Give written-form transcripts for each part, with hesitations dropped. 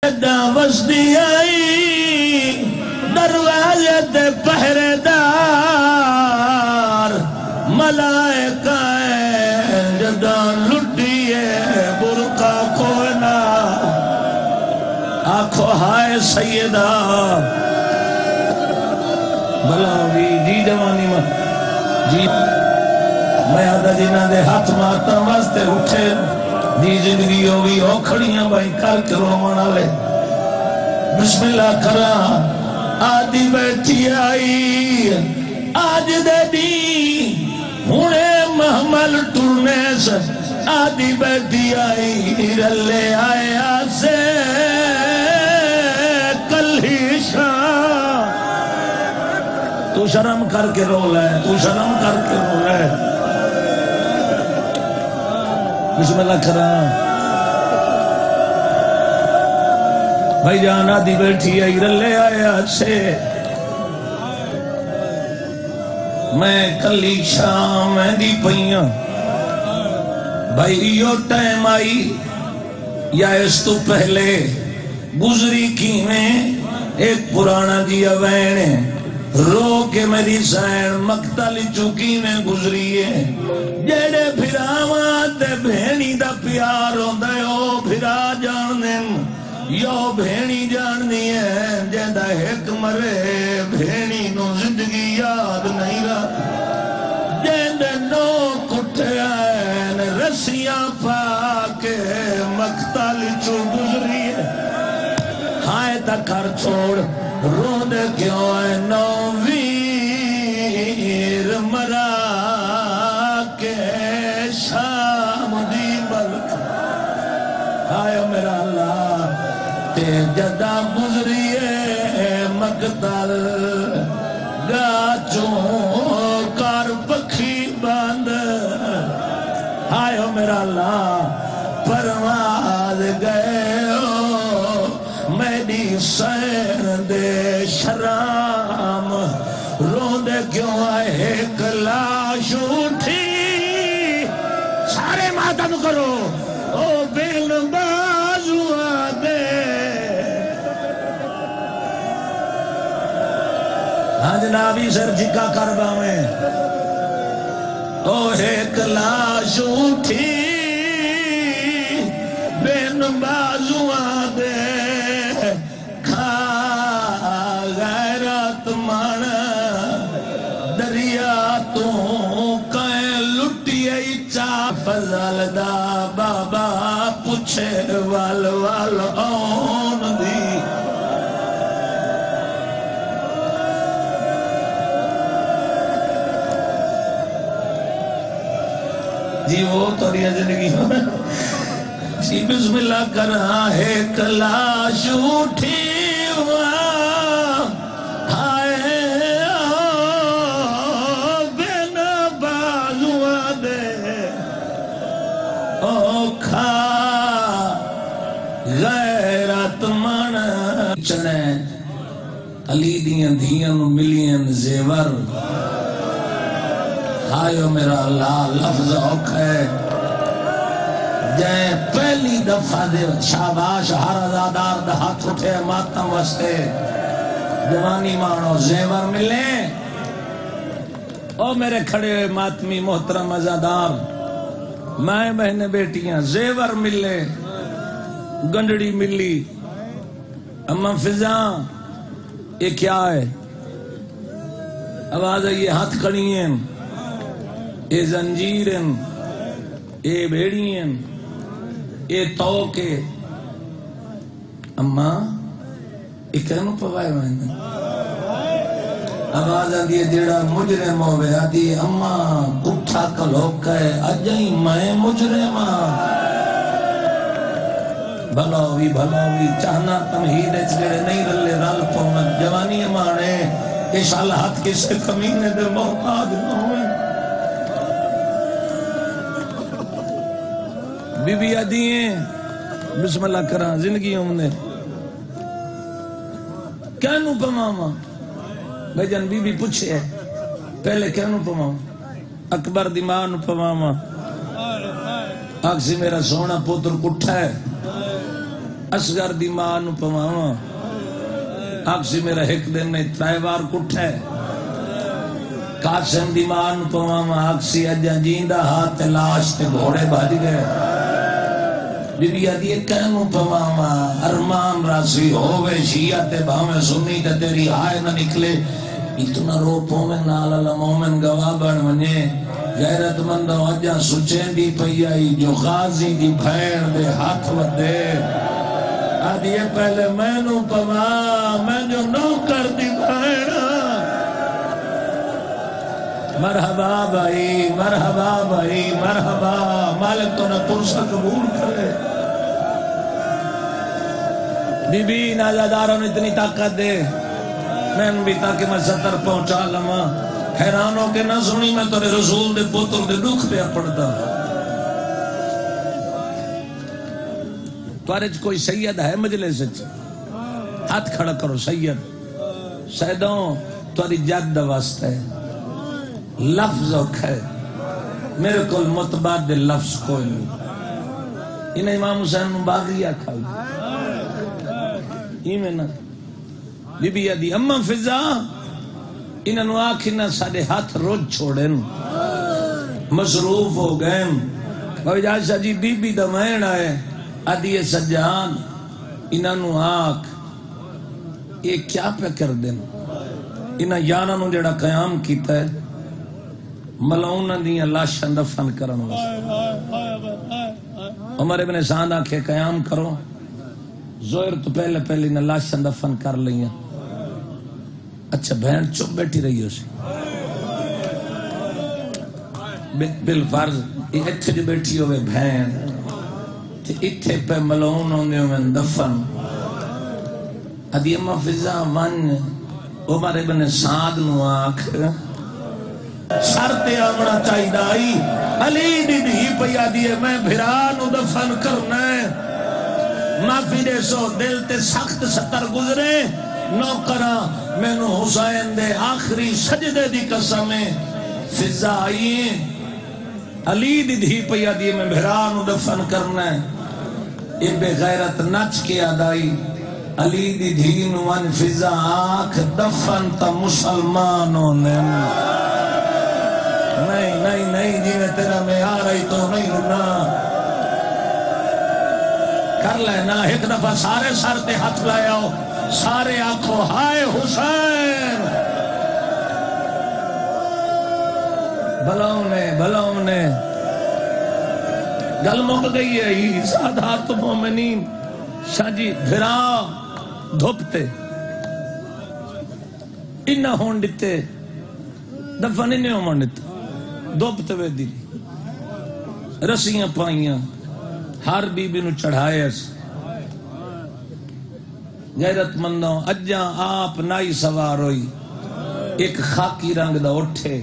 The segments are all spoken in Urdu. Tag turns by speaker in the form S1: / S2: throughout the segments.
S1: وسدی آئی دروازے تے پہرے دار ملائکہ جداں لٹیے برقع کوئی نہ آنکھو ہائے سیدہ بلاوی جی جوانی میں جی میں آدھا جنہ دے ہاتھ ماتا واسطے اٹھے دی زندگی ہوگی ہو کھڑیاں بھائی کر کے رومن آلے بسم اللہ کرا آدھی بیٹھی آئی آج دے دی ہونے محمل ٹرنے سے آدھی بیٹھی آئی رلے آئے آسے کل ہی شام تو شرم کر کے رو لے تو شرم کر کے رو لے بسم اللہ کرا بھائی جان آدھی بیٹھی آئی رلے آیا سے میں کلی شام میں دی پئیاں بھائی یہ ٹائم آئی یا اس تو پہلے گزری کی میں ایک پرانا دیا وینے رو کے میری سین مقتل چکی میں گزری ہے جیڑے پھراواں تے بھینی دا پیار ہوندے او پھرا جان دن یو بھینی جان دی ہے جیدہ ایک مرے بھینی نو زندگی یاد نہیں رہا جیدے نو کٹھے آئین رسیاں پاکے مقتل چو گزری ہے ہائے تا کر چھوڑ رون دے کیوں ہے نو ویر مرا کے شام دی ملک آئے میرا اللہ تے جدہ گزریے مقتل گاچوں کار پکھی باند آئے میرا اللہ پرواز گئے میری سین دے شرام روندے کیوں آئے ایک لاش اٹھی سارے ماتم کرو او بین بازو آدے ہاں جنابی سر جھکا کربا میں او ایک لاش اٹھی بین بازو آدے فضل دا بابا پوچھے وال وال آن دی جی وہ تو ریا زندگی جی بسم اللہ کرا ہے کلاش اٹھی علی دیاں دھیاں ملین زیور ہائیو میرا اللہ لفظ اوکھ ہے جائیں پہلی دفعہ دے شاباش ہر ازادار دا ہاتھ اٹھے ماتم وستے جوانی مانو زیور ملیں او میرے کھڑے ہوئے ماتمی محترم ازادار مائیں بہنے بیٹیاں زیور ملے گنڈڑی ملی اما فضاں یہ کیا ہے آواز ہے یہ ہاتھ کھڑی ہیں یہ زنجیر ہیں یہ بیڑی ہیں یہ توکے اما یہ کہنو پوائے ہوئے آواز آدھی ہے جیڑا مجرم ہوئے آدھی اما اٹھا کلوک ہے اجائی میں مجرم بھلاوی بھلاوی چاہنا تمہید اچھلے نہیں رلے رل پومن جوانی مانے اشال ہاتھ کسے کمینے دے محتاج نہ ہوئے بی بی آدھیں بسم اللہ کرا زندگی ہم نے کہنو پماما بھائی جان بی بی پوچھے پہلے کہنو پماما اکبر دیمان پماما آگ سے میرا سونا پوتر کٹھا ہے اصغر دی ماں نو پواواں آکسی میرا ایک دن نے 3 بار کٹھے قاسم دی ماں نو پواواں آکسی اجا جیندا ہاتھ لاش تے گھوڑے بھج گئے بی بی آدھی کہنوں پواواں ارمان راسی ہووے شیعہ تے بھاویں سنی تے تیری آئے نہ نکلے اتنا رو پومن نالا مومن گواہ بن ونجے غیرت مندوں اجا سچیں دی پئی آئی جو غازی دی بھین دے ہاتھ ودے آدھی پہلے میں نو پوا میں جو نوکر دی بھین مرحبا بھائی مرحبا بھائی مرحبا مالک تو نہ پرسہ قبول کرے بی بی نازاداروں نے اتنی طاقت دے میں بھی تاکہ میں 70 پہنچا لما حیران ہو کے نہ سنی میں تورے رسول دے پتر دے دکھ پہ پڑتا توارے کوئی سید ہے مجلس ہاتھ کھڑا کرو سید سیدوں تواری جد واسطہ ہے لفظ ہے میرے کو متبادل لفظ کوئی نہیں انہیں امام حسین باغیہ کھائی میں نا بی بی آدھی اماں فضا انہوں آکھنا ساڑے ہاتھ روج چھوڑیں مصروف ہو گئے بھائی جاشا جی بی بی دمائن آئے آدھی سجان انہوں آکھ یہ کیا پہ کر دیں انہوں یانانوں جڑا قیام کیتا ہے ملعون دیاں لاشاں دفن کرن واسطے عمر ابن سعد آکھے قیام کرو زہر تو پہلے پہلے نہ لاشاں دفن کر لئیاں اچھا بہن چپ بیٹھی رہی ہو سی بالفرض اتھے جو بیٹھی ہوئے بہن اتھے پہ ملعون ہونے ہوئے دفن ادھی اما فضا ون عمر ابن سعد نو آکھ سر تے آمنا چاہی دائی علی دی دی پیا دیئے میں بھرانو دفن کرنا ہے معافی دے سو دل تے سخت 70 گزرے نوکرہ میں نو حسین دے آخری سجدے دی قسمیں فضا آئیے علی دی دی پیا دیئے میں بھرانو دفن کرنا ہے یہ بے غیرت نچ کے آدائی علی دی دھینو ان فضا آکھ دفن تا مسلمانوں نے نہیں جی میں تیرا میں آ رہی تو نہیں رنا کر لینا ایک دفعہ سارے سر تے ہاتھ لائے آؤ سارے آنکھوں ہائے حسین بھلاؤں نے گل مک گئی ہے ہی سادات مومنین شاہ جی بھرا دھوپتے انہا ہون دیتے دفن انہیں ہون دیتے دھوپتے وے دی رسیاں پائیاں ہر بی بی نو چڑھائے اس غیرت مندوں اجاں آپ نائی سوار ہوئی ایک خاکی رنگ دا اٹھے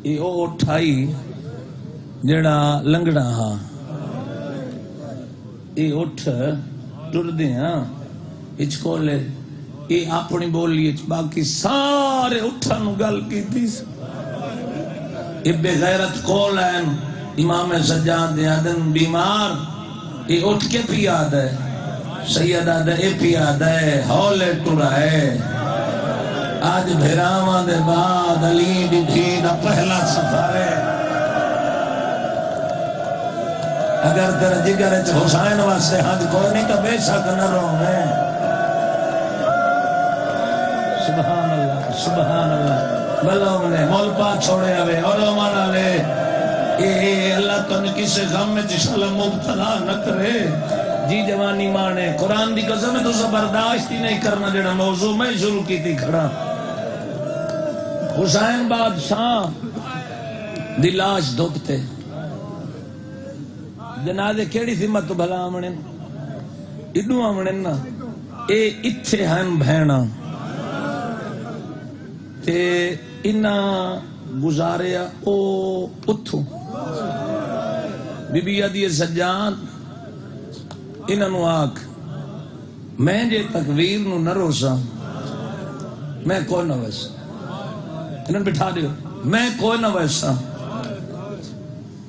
S1: یہ او اٹھائی جڑا لنگڑا ہاں یہ اٹھ ٹر دے ہاں اچ کولے یہ اپنی بولی اچ باقی سارے اٹھا نو گل کی تیس ابے غیرت کولین امام سجاد دیادن بیمار یہ اٹھ کے پی آد ہے سید آدھے اے پی آد ہے ہولے ٹرائے آج بھیراواں دے بعد علی دی دھیدہ پہلا سفر ہے اگر تیرا جگر حسین واسطے حد کوئی نہیں تو بے شک نہ رونے سبحان اللہ بلوں نے مول پا چھوڑے ہوئے اور مانا لے اے اللہ تو نے کسے غم میں جشالہ مبتلا نہ کرے جی جوانی مانے قرآن دی قسم ہے تو زبرداشت ہی نہیں کرنا جڑا موضوع میں شروع کی تھی کھڑا حسین بادشاہ دی لاش دھوپتے جنازے کیڑی تھی مت بھلا آمنے ادھو آمنے نا اے اتھے ہم بھینا تے انہا گزاریا او اتھو بی بی عدی سجاد انہا نو آکھ میں جے تکویر نو نہ روسا میں کوئی نہ ویسا انہا بٹھا دیو میں کوئی نہ ویسا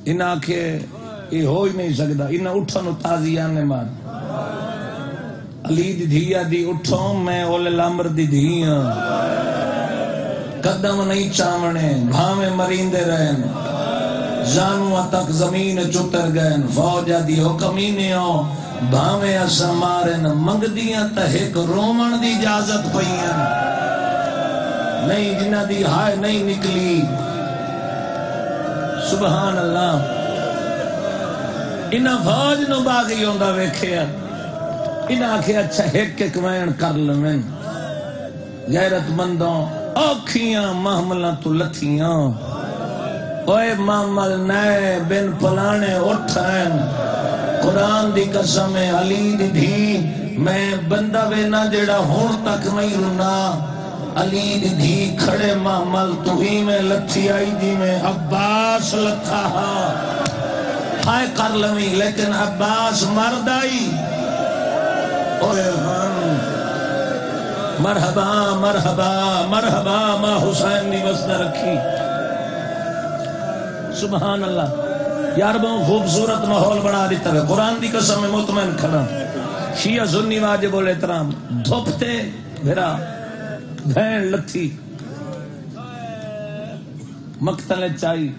S1: انہا آکھے یہ ہو ہی نہیں سکتا انہا اٹھا نو تازیان نے مار علی دی دھیا دی اٹھو میں اول الامر دی دھیاں قدم نہیں چاونے بھاویں مریندے رہن جانوں تک زمین چٹر گئن فوجہ دی حکمینے ہو بھاویں اسا مارن منگ دیاں تہک رومن دی اجازت پئیاں نہیں جنہ دی ہائے نہیں نکلی سبحان اللہ انہاں فوج نو باغی ہوندا ویکھیا انہاں آکھیا اچھا ایک ایک وین کر لویں غیرت مندوں اوکھیاں محملہ تو لتھیاں اوے محمل نئے بن پلانے اٹھائیں قرآن دی قسم علی دی دھی میں بندہ وینا جڑا ہون تک نہیں رنا علی دی دھی کھڑے محمل تو ہی میں لتھی آئی دی میں عباس لتھا ہائے کر لویں لیکن عباس مرد آئی اوے ہم مرحبا مرحبا مرحبا ماں حسین نے وسنہ رکھی سبحان اللہ یار بہت خوبصورت ماحول بنا دیتا ہے قرآن دی قسم میں مطمئن کھڑا شیعہ سنی واجب الاحترام دھوپتے بھرا بھین لتھی مقتل چاہی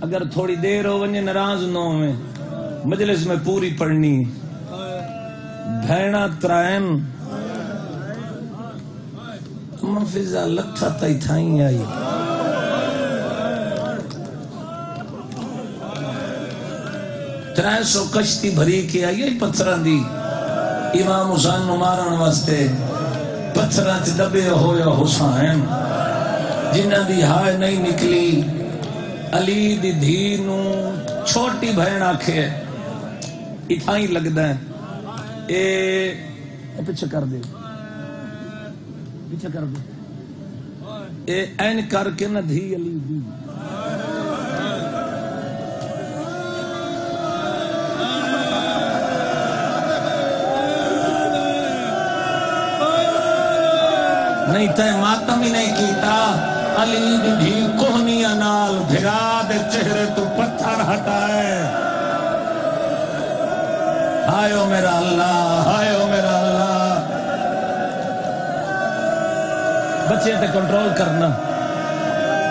S1: اگر تھوڑی دیر ہو ونجے ناراض نہ ہوئے مجلس میں پوری پڑھنی بھینا ترائن مفضہ لتھا تائی تھائیں آئی ترائے سو کشتی بھری کے آئی پتھران دی امام حسین نو مارن واسطے پتھران تی دبے ہویا حسین جنہ دی ہائے نہیں نکلی علی دی دھی نو چھوٹی بہن آکھے اتھائیں لگ دیں اے پیچھے کر دے پیچھے کر دے اے این کر کے نہ دھی علی دی نہیں تے ماتم ہی نہیں کیتا علی دی دھی کوہنی انال بھرا دے چہرے تو پتھر ہٹائے ہائیو میرا اللہ ہائیو میرا اللہ بچے تے کنٹرول کرنا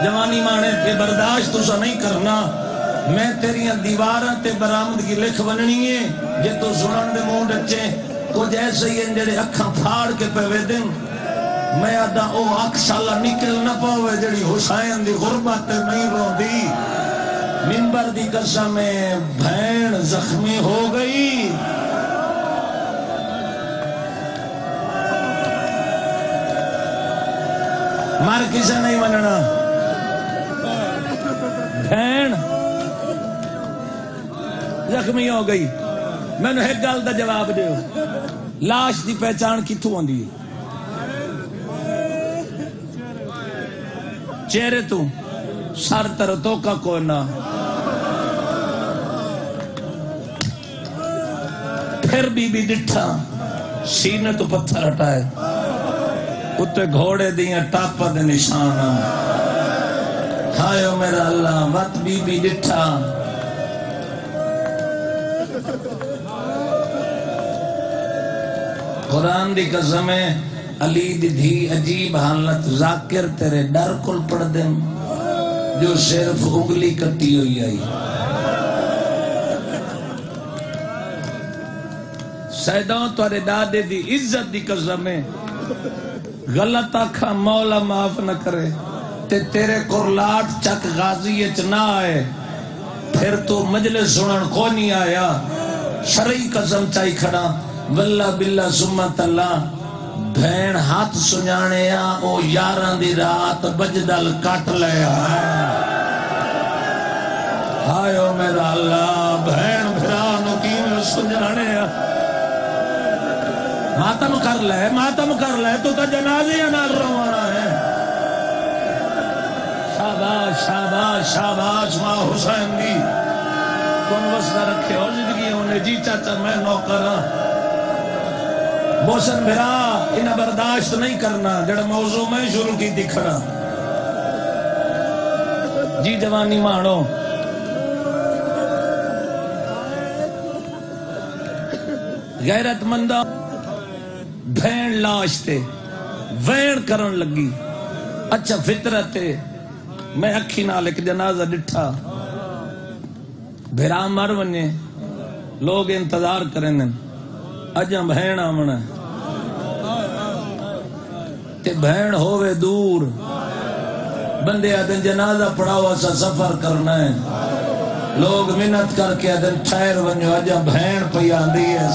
S1: جوانی مانے تے برداشت تو سا نہیں کرنا میں تیریاں دیواراں تے برآمد کی لکھ بننی ہے جے تو سنن دے مون ڈچے کچھ ایسے ہی جڑے اکھاں پھاڑ کے پہ ویدن میں آدھا او اکھ شالا نکل نہ پاوے جڑی حسین دی غربت نہیں رو دی منبر دی قسم بھین زخمی ہو گئی مار کسے نہیں مننا بھین زخمی ہو گئی میں نے ایک گل دا جواب دیو لاش دی پہچان کتھوں ہوندی ہے چہرے تو سر تر تو کا کوئی نہ پھر بی ڈٹھا سینے تو پتھر ہٹائے اتے گھوڑے دیاں ٹاپا دے نشان ہائیو میرا اللہ وقت بی ڈٹھا قرآن دی قسم ہے علی دی دھی عجیب حالت ذاکر تیرے ڈر کل پڑ دیں جو صرف اگلی کٹی ہوئی آئی سیدوں توارے دادے دی عزت دی قسم ہے غلط آکھا مولا معاف نہ کرے تے تیرے کرلاٹ چک غازیت نہ آئے پھر تو مجلس سنن کو نہیں آیا شرعی قسم چاہی کھڑا واللہ باللہ سمت اللہ بھین ہاتھ سنجانے او یاران دی رات بجدل کٹ لے ہائیو میرا اللہ بھین بھرانو کی میں سنجانے ماتم کر لے تو تا جنازی انال روانا ہے شاباش شاباش شاباش ماں حسین دی کون وسنہ رکھے ہو زندگی ہونے جی چاچا میں نوکرہ موسن بھرا انہیں برداشت نہیں کرنا جڑا موضوع میں شروع کی دکھنا جی جوانی مانو غیرت مندہ بھین لاش تے وین کرن لگی. اچھا فطرت ہے میں اکھی نال ایک جنازہ ڈٹھا بھیرا مر ونجے لوگ انتظار کریں اجاں بہن آمنا تے بہن ہووے دور بندے آدھن جنازہ پڑھاوا سا سفر کرنا ہے لوگ منت کر کے آدھن ٹھہر ونجو اجاں بہن پہ آندی ہے.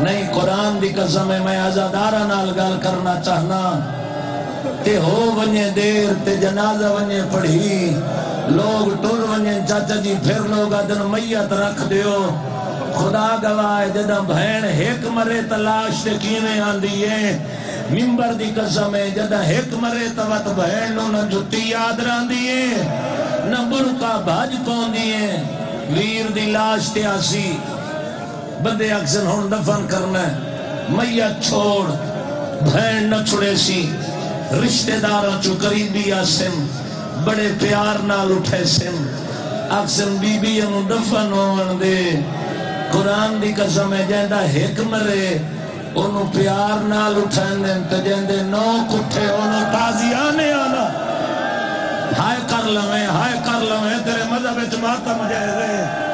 S1: نہیں قرآن دی قسم ہے میں آزادارہ نال گل کرنا چاہنا تے ہو ونجے دیر تے جنازہ ونجے پڑھی لوگ ٹر ونجے چاچا جی پھر لوگ آدھن میت رکھ دیو. خدا گواہ جدہ بہن ہیک مرے تلاش تے کیویں آندی ہے. ممبر دی قسم ہے جدہ ہیک مرے توت بہن نو نہ جتی یاد راندی ہے نہ برکا بھاج پوندی ہے. ویر دی لاش تے آسی بندے اکثر ہون دفن کرنا ہے میت چھوڑ بہن نہ چھڑے سی رشتہ داروں چو قریبی آسن بڑے پیار نال اٹھے سن اکثر بی بی انو دفن ہون دے. قرآن دی قسم ہے جیندہ ہیک مرے انو پیار نال اٹھائنے تو جیندے نو کٹھے انو تازیانے آنا ہائے کر لویں تیرے مذہب اچماتا مجھے رہے.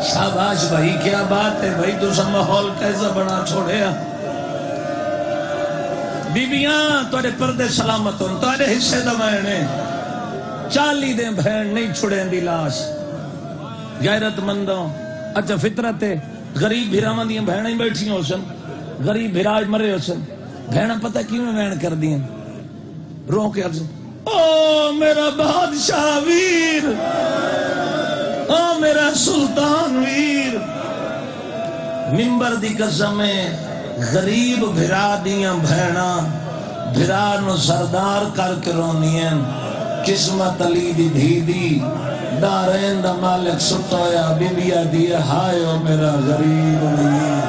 S1: شاباش بھائی کیا بات ہے بھائی تو سا ماحول کیسا بنا چھوڑے بیبیاں توڑے پردے سلامت ہوں توڑے حصے دمائنے 40 دیں بہن نہیں چھڑیں دی لاش غیرت مندوں. اچھا فطرت ہے غریب بھیرامان دیاں بہنیں ہی بیٹھی ہو سن غریب بھیراج مرے ہو سن بہنیں پتہ کیوں میں بہن کر دیں رو کے عرض او میرا بادشاہ ویر او میرا سلطان ویر. ممبر دی قسم ہے غریب بھرا دیاں بہنا بھرا نو سردار کر کے رونیاں. قسمت علی دی دھی دی دارین دا مالک ستویا بی بیا دیا ہائے او میرا غریب ویر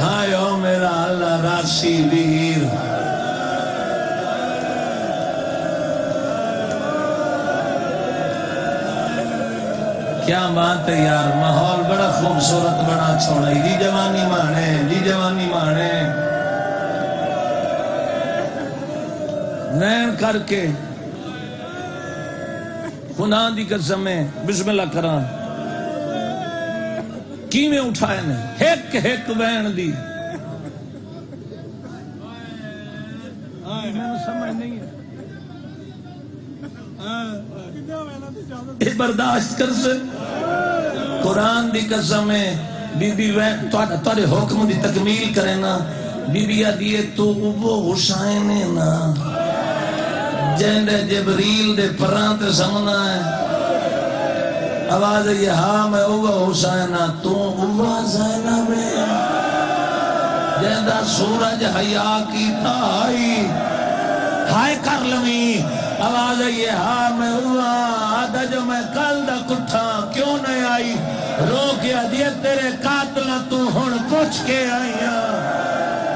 S1: ہائے او میرا اللہ راسی ویر. کیا بات ہے یار ماحول بڑا خوبصورت بنا چھوڑا جی جوانی مانے نین کر کے خدا دی قسم ہے بسم اللہ کران کی میں اٹھائے نے ہیک بین دی میں سمجھ نہیں ہے برداشت کر سے قرآن دی قسم ہے بی بی وین توڑے حکم دی تکمیل کرے نا بی بی آدھیے تو وہ حسین ہے نا جیندے جبریل دے پران تے سمنا ہے آواز ہے یہ ہاں میں اوہ حسینہ تو اوہ زینب ہے جیندہ سورج حیاء کی تائی ہائے کر لویں آواز ہے یہ ہاں میں اوہ آدھا جو میں کل دا کٹھا کیوں نہیں آئی رو کیا دیئے تیرے قاتلہ تو ہن پوچھ کے آئیا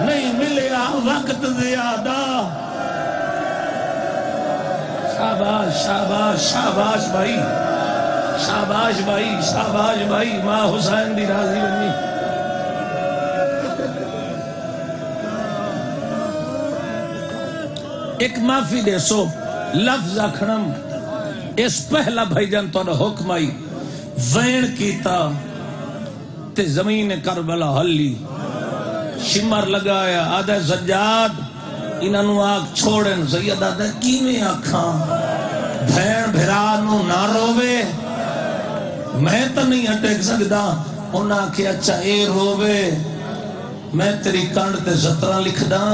S1: نہیں ملیا وقت زیادہ. شاباش بھائی شاباش بھائی ماں حسین دی راضی بنی. ایک معافی دے سو لفظ اکھنم اس پہلا بھائی جان تو حکم آئی وین کیتا تے زمین کربلا ہلی شمر لگایا آدھے سجاد انہوں آگ چھوڑن سید آدھے کیویں آکھاں بھین بھرانو نہ روے میں تو نہیں اٹیک سکتا انہاں آکھے اچھا اے روے میں تیری کانڈ تے 17 لکھ دا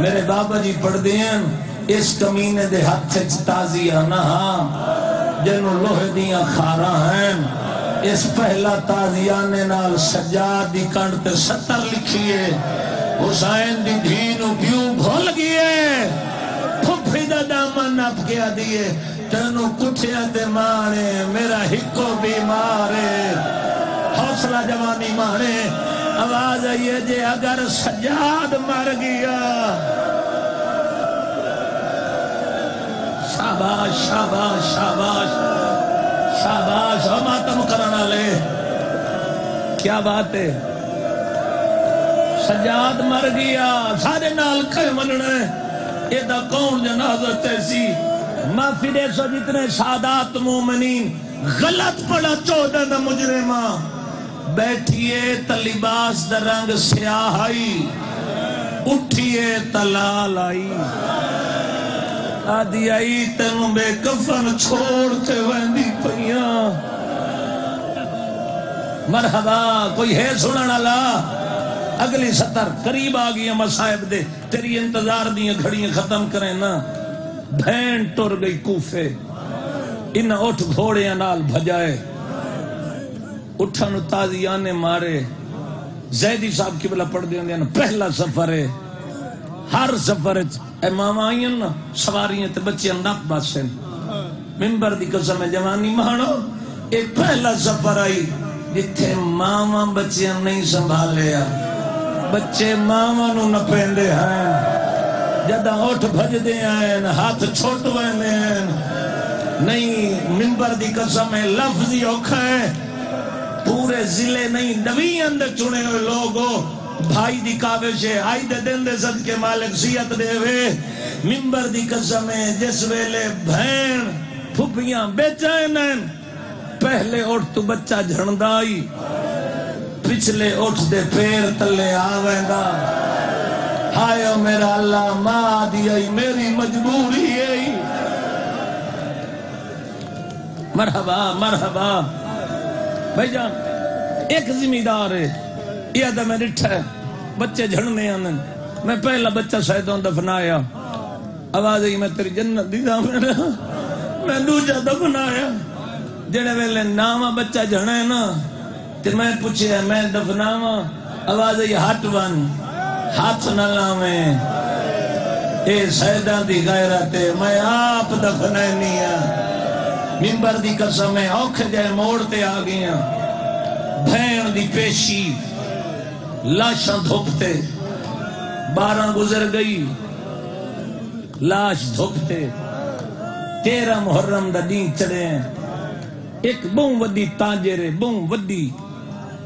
S1: میرے بابا جی پڑھ دیں اس کمینے دے ہاتھ تازیہ نہ جنہوں لوہے دیاں خارا ہیں اس پہلا تازیانے نال سجاد دی کانڈ تے 70 لکھیے حسین دی دھینو کیوں بھول گئے پھپی دا دامن اپ کیا دیئے تنو کٹھیا دے مانے میرا ہکو بیمارے حوصلہ جوانی مانے آواز آئیے جے اگر سجاد مر گیا شاباش شاباش شاباش شاباش ہو ماتم کرنا لے کیا بات ہے سجاد مر گیا سارے نال کھے مننے ایدہ کون جنازت ایسی معافی دے سو جتنے سادات مومنین غلط پڑا 14 دا مجرمہ بیٹھئے تلباس دا رنگ سیاہ آئی اٹھئے تلال آئی آدھی آئی تینوں بے کفن چھوڑتے ویندی پئیاں مرحبا کوئی ہے سنن اللہ اگلی سطر قریب آگیا مصائب دے تیری انتظار دیاں گھڑیاں ختم کریں نا بھین ٹر گئی کوفے انہاں اٹھ گھوڑیاں نال بھجائے اٹھانو تازیانے مارے زیدی صاحب کی بلا پڑھ دیا پہلا سفر ہے ہر سفر اے ماما آئیں نا سواریاں تے بچے انداپ باسیں ممبر دی قسم جوانی مانو ایک پہلا سفر آئی جتھے ماما بچے نہیں سنبھالے بچے ماما نو نہ پہندے ہیں جدہ اٹھ بھج دے ہیں ہاتھ چھوٹ ویندے ہیں نہیں ممبر دی قسم لفظی اوکھا ہے پورے ضلع نہیں نوی اندر چنے ہوئے لوگوں بھائی دی کاوش ہے آئی دے دن دے صدقے مالک سیت دے ہوئے ممبر دی قسم ہے جس ویلے بھین پھپیاں بیچائیں پہلے اٹھ تو بچہ جھڑندائی پچھلے اٹھ دے پیر تلے آویندہ ہائے میرا اللہ ماں دیئی میری مجبوری ہے مرحبا مرحبا بھائی جان ایک زمیندار ہے یہ آدھا میں ڈٹھا ہے بچے جھڑنے آنن میں پہلا بچہ سیدوں دفنایا آواز ہی میں تیری جنت دیدہ میں دوجہ دفنایا جڑے ویلے نامہ بچہ جھڑے نا تے میں پوچھے میں دفناوا آواز ہی ہاتھ بن ہاتھ نہ لاویں اے سیدان دی غیرت میں آپ دفنینی ممبر دی قسم ہے اوکھ جائے موڑتے آگیا بھین دی پیشی لاشاں دھوپتے 12 گزر گئی لاش دھوپتے 13 محرم دا دین چڑے ہیں ایک بہن ودی تاجر بہن ودی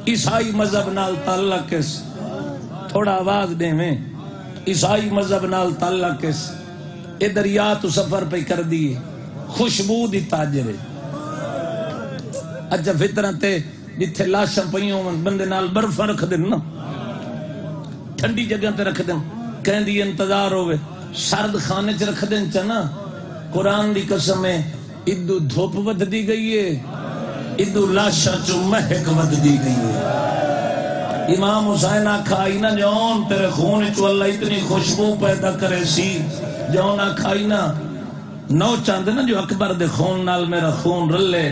S1: عیسائی مذہب نال تعلق اس تھوڑا آواز دے میں عیسائی مذہب نال تعلق اس اے دریا تو سفر پہ کر دیئے خوشبو دی تاجر اچھا فطرت جتھے لاشاں پئیوں بندے نال برف رکھ دن نا ٹھنڈی جگہ تے رکھ دن کہیں دی انتظار ہوئے سرد خانے چ رکھ دن چنا قرآن دی قسم ہے ادو دھوپ ود دی گئی ہے ادو لاشا چو مہک ود دی گئی ہے امام حسین آکھائی نا جون تیرے خون چو اللہ اتنی خوشبو پیدا کرے سی جون آکھائی نا نو چاندے نا جو اکبر دے خون نال میرا خون رلے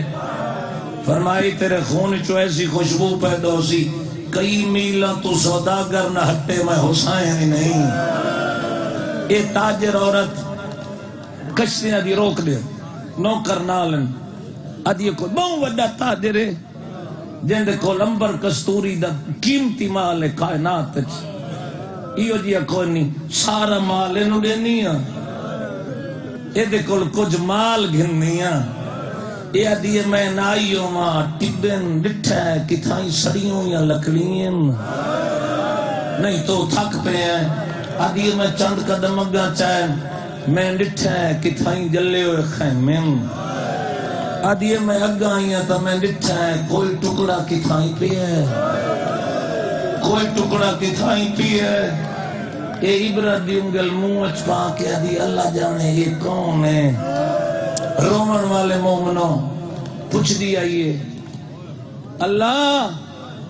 S1: فرمائی تیرے خون چو ایسی خوشبو پیدا ہو سی کئی میلہ تو سوداگر نہ ہٹے میں حسین ہی نہیں اے تاجر عورت کشتیاں دی روک دے نوکر نالن ادھے کو بہت وڈا تاجر ہے جن دے کول امبر کستوری دا قیمتی مال ہے کائنات ایو جیا کوئی نہیں سارا مال انہوں دینی اے دے کول کچھ مال گھننی اے ادھے میں نائیوں ماں ٹبن ڈٹھا ہے کتھائیں سڑیوں یا لکڑیں نہیں تو تھک پہ ہیں ادھے میں چند قدم اگا چاہے میں ڈٹھا ہے کتھائیں جلے ہوئے خیمیں آدھیے میں اگا آئیاں تا میں ڈٹھا ہے کوئی ٹکڑا کتھائیں پی ہے کوئی ٹکڑا کتھائیں پی ہے اے عبرت دی انگل منہ اچپا کے آدھی اللہ جانے یہ کون ہے رومن والے مومنوں پوچھ دی آئیے اللہ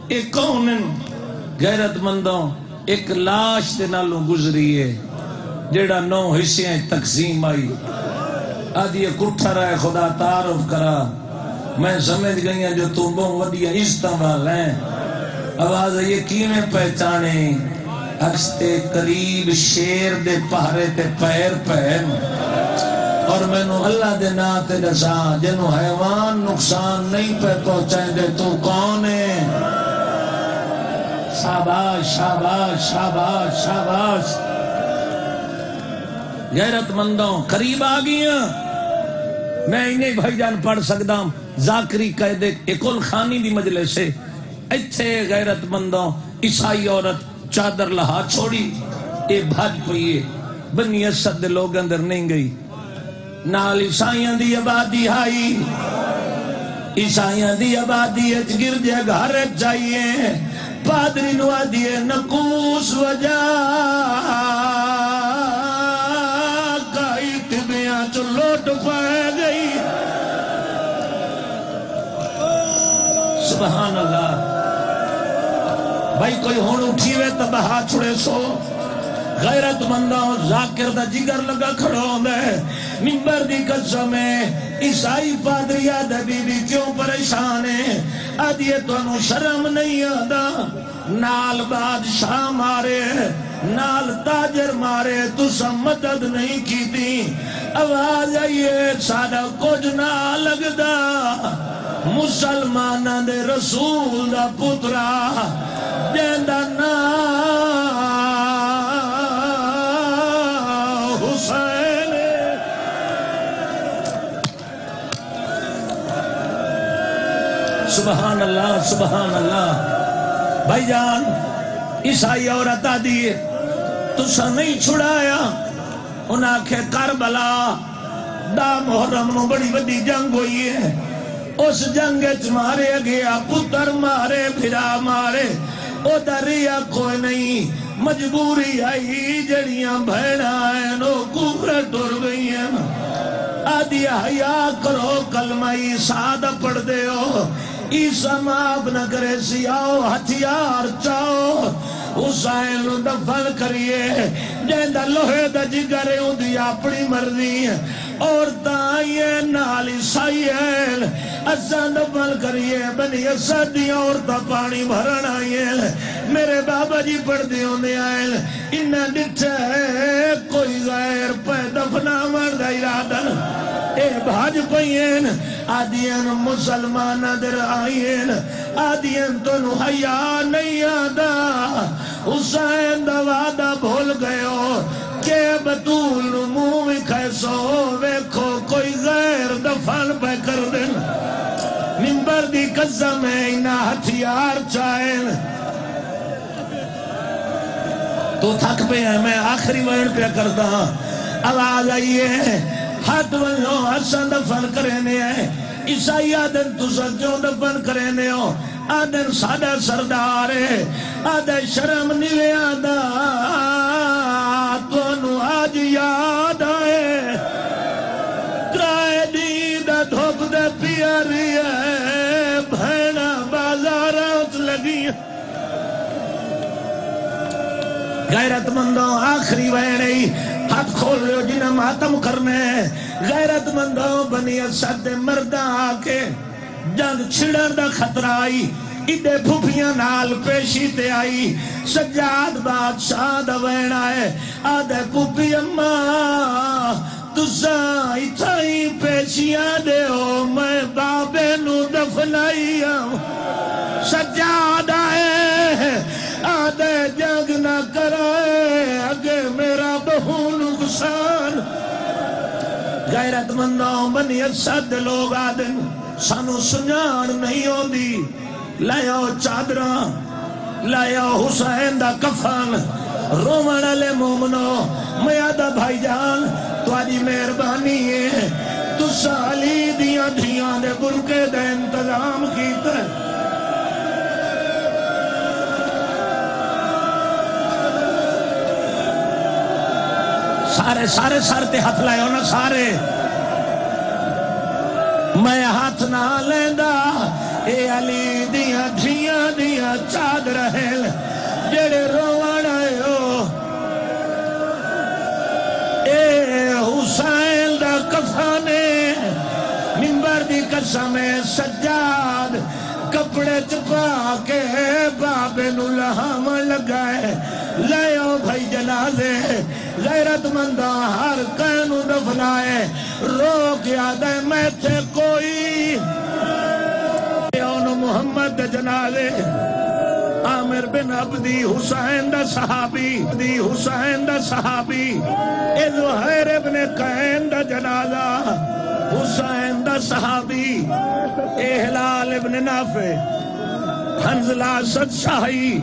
S1: اے کون ہے غیرت مندوں ایک لاش دے نالوں گزری ہے جیڑا 9 حصے تقسیم آئی آدھی کٹھا رہے خدا تعارف کرا میں سمجھ گئی ہیں جو تم بہت ودیا استعمال ہیں آواز یہ کیویں پہچانے اکستے قریب شیر دے پہرے تے پیر پہن اور میں نو اللہ دے ناتے دسا جنو حیوان نقصان نہیں پہ پہنچائیں دے تو کون ہے شاباش شاباش شاباش شاباش غیرت مندوں قریب آگیا میں انہیں بھائی جان پڑھ سکتا ہوں ذاکری قیدے اکل خانی دی مجلس سے ایتھے غیرت مندوں عیسائی عورت چادر لہا چھوڑی اے بھاج پئیے بنی اسد دے لوگ اندر نہیں گئی نال عیسائیاں دی آبادی آئی عیسائیاں دی آبادی اچ گرجے گھر چاہیے پادری نو آدیے نقوس وجہ کائی تبیاں چو لوٹ پائے گئی سبحان اللہ بھائی کوئی ہون اٹھیوے تبہا چھڑے سو غیرت مندوں ذاکر دا جگر لگا کھڑوں دے منبر دی قسم ہے عیسائی پادری آدھے بی بی کیوں پریشان ہے آدھیے تو انہوں شرم نہیں آدھا نال بادشاہ مارے نال تاجر مارے تو سب مدد نہیں کی تھی آواز آئیے سادہ کچھ نہ لگدا مسلمانہ دے رسول دا پترا دیندہ نا حسین سبحان اللہ سبحان اللہ بھائی جان عیسائی عورت آدھی تسا نہیں چھڑایا انہاں کے کربلا دا محرم نو بڑی بڑی جنگ ہوئی ہے اس جنگ اچ مارے گیا پتر مارے پھرا مارے او دریا کوئی نہیں مجبوری آئی جڑیاں بھیڑا ہیں نو کوپرے ٹر گئی ہیں آدھی حیا کرو کلمہ عیسیٰ دا پڑھ دے ہو عیسیٰ معاف نہ کرے سیاؤ ہتھیار چاہو حسین دفن کریے جیندہ لوہے دا جگرے ہوں دی اپنی مرضی اور تائیے نال عیسائیل اساں دفن کریے بنی اسدیاں اور تا پانی بھرن آئیے میرے بابا جی پڑھ دی ہونے آئے انہاں ڈٹھے کوئی غیر پہ دفنا مرد ارادن اے بھاج پئین آدین مسلمان در آئین آدین تو نحیا نہیں آدھا حسین دا وعدہ بھول گئے ہو کہ بطول منہ کھیسو ویکھو کوئی غیر دفن پہ کر دن منبر دی قسم ہے انہا ہتھیار چاہین تو تھک پہ ہیں میں آخری وین پہ کرتا ہوں آواز آئیے ہاتھ ونو حسن دفن کرنے ہیں عیسائی آدن تو سجوں دفن کرنے ہو آدن سادہ سردار ہے آدن شرم نیوے آدھا تو انو آج یاد آئے کرائے دیدہ دھوپ دے پیاری ہے بھینا بازارات لگی غیرت مندوں آخری وینی ہاتھ کھول رہے ہو جنہاں ماتم کرنے غیرت مندوں بنی اسد مردہ آکے جنگ چھڑن دا خطرہ آئی ادھے پھوپیاں نال پیشی تے آئی سجاد بادشاہ دا وین آئے آدھے پھوپی اممہ تساں اتھائی پیشیاں دے ہو میں بابے نو دفنائی ہوں سجاد آئے آدھے جنگ نہ کرائے اگے میرا بہو نقصان غیرت مندوں بنی اسد لوگ آدن سانو سنجان نہیں ہو دی لائیو چادران لائیو حسین دا کفن رومن علی مومنو میادہ بھائی جان تو آجی مہربانی ہے تو سالی دیاں دھیاں دے برکے دے انتظام کیتا ہے سارے سارتے ہاتھ لائے ہو نا سارے میں ہاتھ نہ لیندہ اے علی دیاں دھیاں چاد رہل جڑے روان آئے ہو اے حسین دا کفانے منبر دی قسم سجاد کپڑے چپا کے بابے نو لہام لگائے لے او بھائی جنازے غیرت مندہ ہر کینو دفنائے روک یاد ہے میں تھے کوئی اونو محمد جنازے عامر بن عبدی حسین دا صحابی اے زہیر ابن قین دا جنازہ حسین صحابی احلال ابن نافع حنزلہ اسد شاہی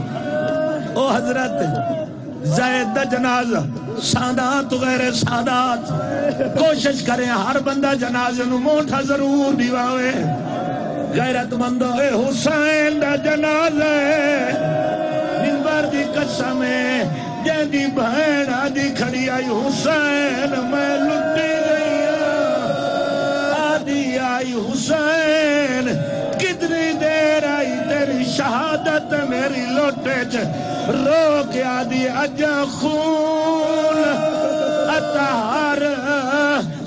S1: او حضرت زید دا جنازہ سادات غیر سادات کوشش کریں ہر بندہ جنازہ نو موٹا ضرور دیواوے غیرت مندو اے حسین دا جنازہ منبر دی قسم ہے جیدی بہن آدھی کھڑی آئی حسین میں لٹی گئی آدھی آئی حسین کتنی دیر آئی تیری شہادت میری لوٹے رو کے آدھی اجا خون اتہار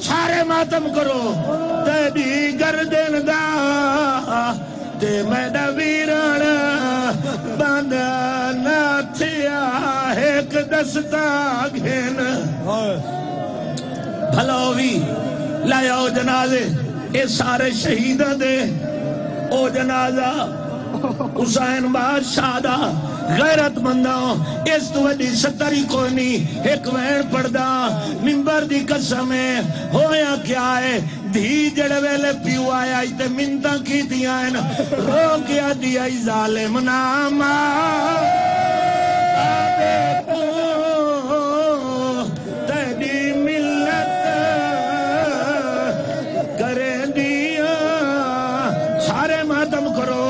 S1: سارے ماتم کرو تیری گردن دا تے میں دا ویران باندھا نہ تھیا ایک دستا گھن بھلوی لائیو جنازے اے سارے شہیدہ دے او جنازہ حسین بادشاہ دا غیرت مندوں اس تو وڈی ستری کوئی نہیں ایک وین پڑھدا منبر دی قسم ہے ہویا کیا ہے دھی جڑے ویلے پیو آیا تے منتاں کی دیاں رو کیا دیا ظالم ناما آبے کو تیری ملت کرے دیا سارے ماتم کرو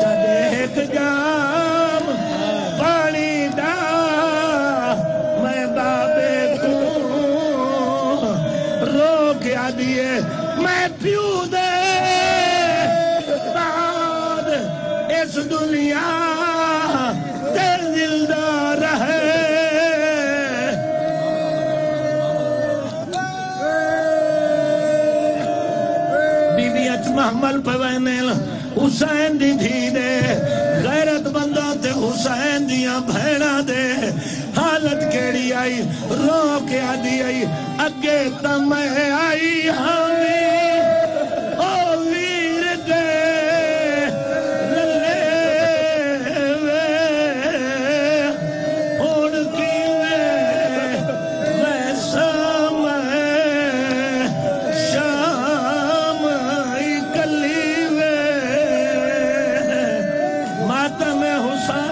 S1: جد ایک جام پانی دا میں بابے کو رو کیا دیے میں پیو دے بعد اس دنیا تیر زندہ رہے بی بی اچ محمل پوینل حسین دی دھی دے غیرت بندہ تے حسین دیاں بھیڑا دے حالت کیڑی آئی رو کے آدھی آئی اگے تمہیں آئی ہمیں او ویر دے للے وے ہون کی میں سامے شام کلی وے ماتم حسین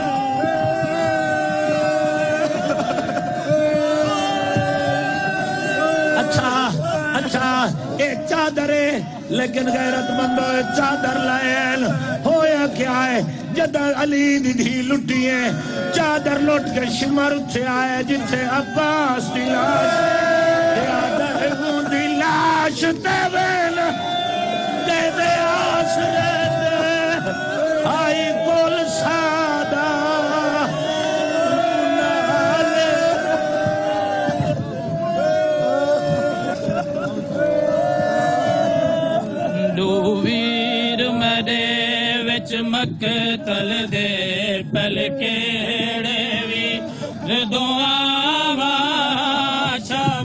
S1: اچھا ایک چادر ہے لیکن غیرت مندو چادر لائن ہویا کیا ہے جد علی دی لٹی ہے چادر لٹ کے شمر سے آئے جنسے عباس دی لاش یادر ہوں دی لاش تیوین دے دے آسرت آئی کل سادہ
S2: مقتل دے پل کیڑے وی ردوان